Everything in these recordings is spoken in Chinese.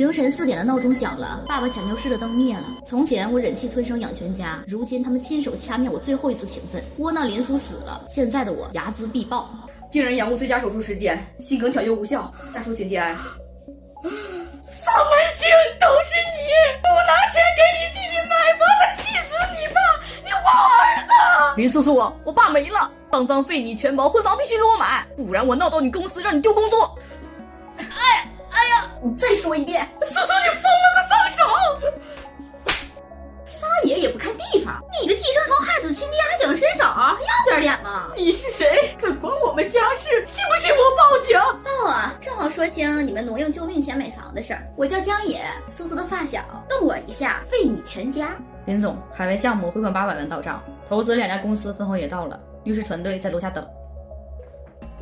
凌晨4点的闹钟响了，爸爸抢救室的灯灭了。从前我忍气吞声养全家，如今他们亲手掐灭我最后一丝情分。窝囊林苏死了，现在的我睚眦必报。病人延误最佳手术时间，心梗抢救无效，家属请节哀。丧门星都是你！不拿钱给你弟弟买房子，气死你吧！你还我儿子！林叔叔，我爸没了，丧葬费你全包，婚房必须给我买，不然我闹到你公司让你丢工作。哎呀！你再说一遍，叔叔你疯了，快放手！撒野也不看地方，你个寄生虫害死亲爹还想伸手，要点脸吗？你是谁？敢管我们家事？信不信我报警？报啊！正好说清你们挪用救命钱买房的事儿。我叫江野，苏苏的发小，动我一下废你全家。林总，海外项目回款800万到账，投资2家公司分红也到了，律师团队在楼下等。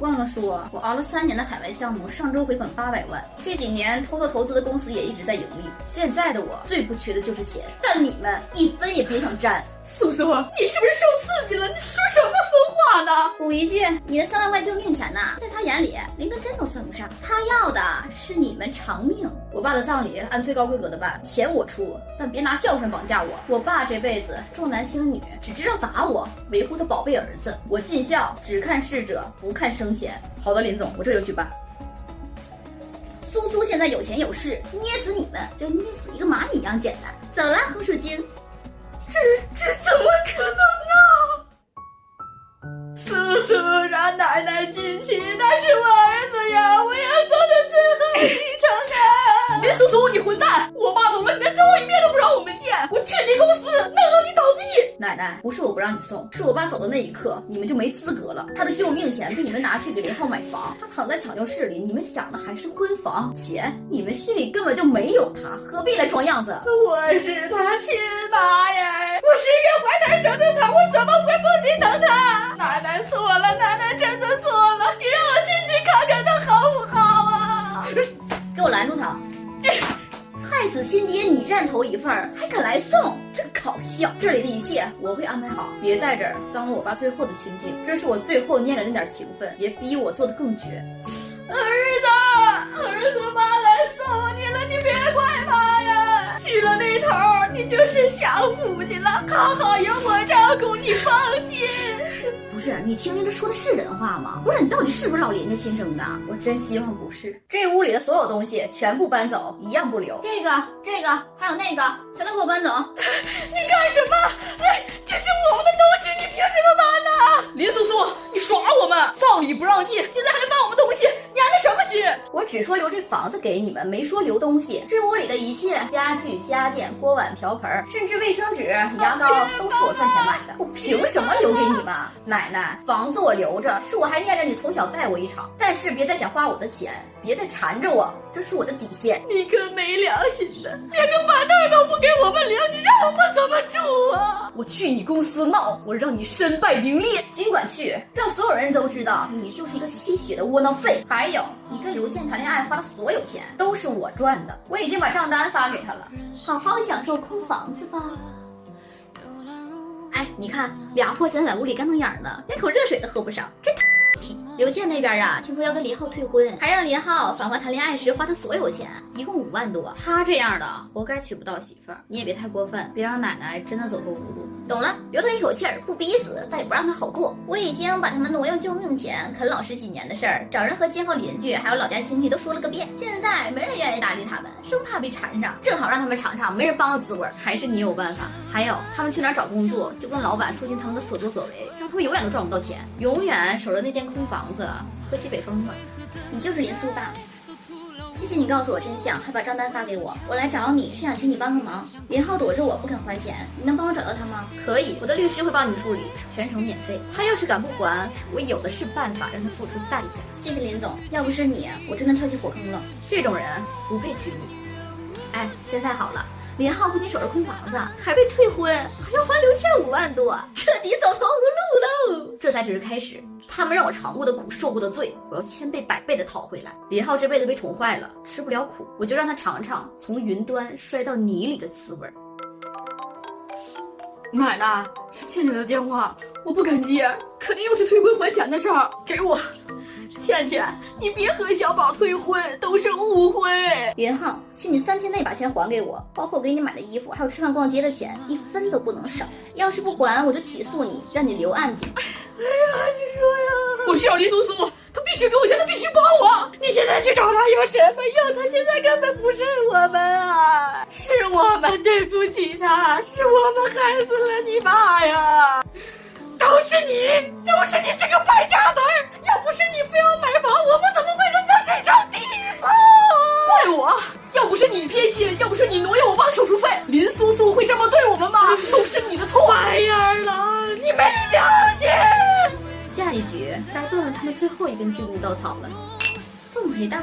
忘了说，我熬了3年的海外项目，上周回款800万。这几年偷偷投资的公司也一直在盈利。现在的我最不缺的就是钱，但你们一分也别想沾。苏苏，你是不是受刺激了？你说什么疯话呢？补一句，你的3万块救命钱呐，在他眼里连根针都算不上，他要的是你们偿命。我爸的葬礼按最高规格的办，钱我出，但别拿孝顺绑架我。我爸这辈子重男轻女，只知道打我，维护他宝贝儿子。我尽孝，只看逝者，不看生前。好的，林总，我这就去办。苏苏现在有钱有势，捏死你们就捏死一个蚂蚁一样简单。走了，红薯精。这怎么可能啊！叔叔让奶奶进去，他是我儿子呀，我要做的最后一程啊！林叔叔，你混蛋！我爸走了，你连最后一面都不让我们见，我去你公司，弄到你倒闭！奶奶，不是我不让你送，是我爸走的那一刻，你们就没资格了。他的救命钱被你们拿去给林浩买房，他躺在抢救室里，你们想的还是婚房钱，你们心里根本就没有他，何必来装样子？我是他亲妈呀！我是一个怀胎生的他，我怎么会不心疼他？奶奶错了，奶奶真的错了，你让我进去看看他好不好啊？给我拦住他！害死亲爹你占头一份，还敢来送，真搞笑！这里的一切我会安排好，别在这儿脏了我爸最后的清净，这是我最后念着那点情分，别逼我做的更绝。儿子，妈来送你了，你别怪妈呀！去了那头，你就是享福去了，好好有我照顾，你放心。不是，你听听这说的是人话吗？不是，你到底是不是老林家亲生的？我真希望不是。这屋里的所有东西全部搬走，一样不留。这个，还有那个，全都给我搬走。你干什么？哎，这是我们的东西，你凭什么搬呢？林叔叔，你耍我们！葬礼不让进，现在还来搬我们东西，你安的什么心？我只说留这房子给你们，没说留东西。这屋里的一切家具、家电、锅碗瓢盆，甚至卫生纸、牙膏，都是我赚钱买的。我凭什么留给你们？奶奶，房子我留着，是我还念着你从小带我一场，但是别再想花我的钱，别再缠着我，这是我的底线。你可没良心的，连个板凳都不给我们留，你让我们怎么住啊？我去你公司闹，我让你身败名裂。尽管去，让所有人都知道你就是一个吸血的窝囊废。还有，你跟刘健谈恋爱花的所有钱都是我赚的，我已经把账单发给他了，好好享受空房子吧。哎，你看俩货钱在屋里干瞪眼呢，连口热水都喝不上，真气。刘健那边啊，听说要跟林浩退婚，还让林浩返还谈恋爱时花的所有钱，一共5万多。他这样的活该娶不到媳妇儿，你也别太过分，别让奶奶真的走投无路。懂了，留他一口气儿，不逼死，但也不让他好过。我已经把他们挪用救命钱、啃老10几年的事儿，找人和街坊邻居还有老家亲戚都说了个遍，现在没人愿意搭理他们，生怕被缠上，正好让他们尝尝没人帮的滋味。还是你有办法。还有，他们去哪儿找工作，就跟老板说清他们的所作所为，让他们永远都赚不到钱，永远守着那间空房子，喝西北风吧。你就是林苏爸。谢谢你告诉我真相，还把账单发给我。我来找你是想请你帮个忙。林浩躲着我不肯还钱，你能帮我找到他吗？可以，我的律师会帮你处理，全程免费。他要是敢不还，我有的是办法让他付出代价。谢谢林总，要不是你，我真的跳进火坑了。这种人不配娶你。哎，现在好了，林浩不仅守着空房子，还被退婚，还要还刘倩5万多，彻底走投无路喽。这才只是开始，他们让我尝过的苦，受过的罪，我要千倍百倍的讨回来。林浩这辈子被宠坏了，吃不了苦，我就让他尝尝从云端摔到泥里的滋味。奶奶，是倩倩的电话，我不敢接，肯定又是退婚还钱的事儿，给我。倩倩，你别和小宝退婚，都是误会。林浩，请你3天内把钱还给我，包括给你买的衣服，还有吃饭逛街的钱，1分都不能少。要是不还，我就起诉你，让你留案底。哎呀，你说呀，我需要林苏苏，他必须给我钱，他必须帮我。你现在去找他有什么用？他现在根本不是我们啊，是我们对不起他，是我们害死了你爸呀。都是你这个败家子儿！要不是你非要买房，我们怎么会沦到这种地步？怪我！要不是你偏心，要不是你挪用我爸手术费，林苏苏会这么对我们吗？都是你的错！白眼狼，你没良心！下一局该断了他们最后一根救命稻草了，凤陪大。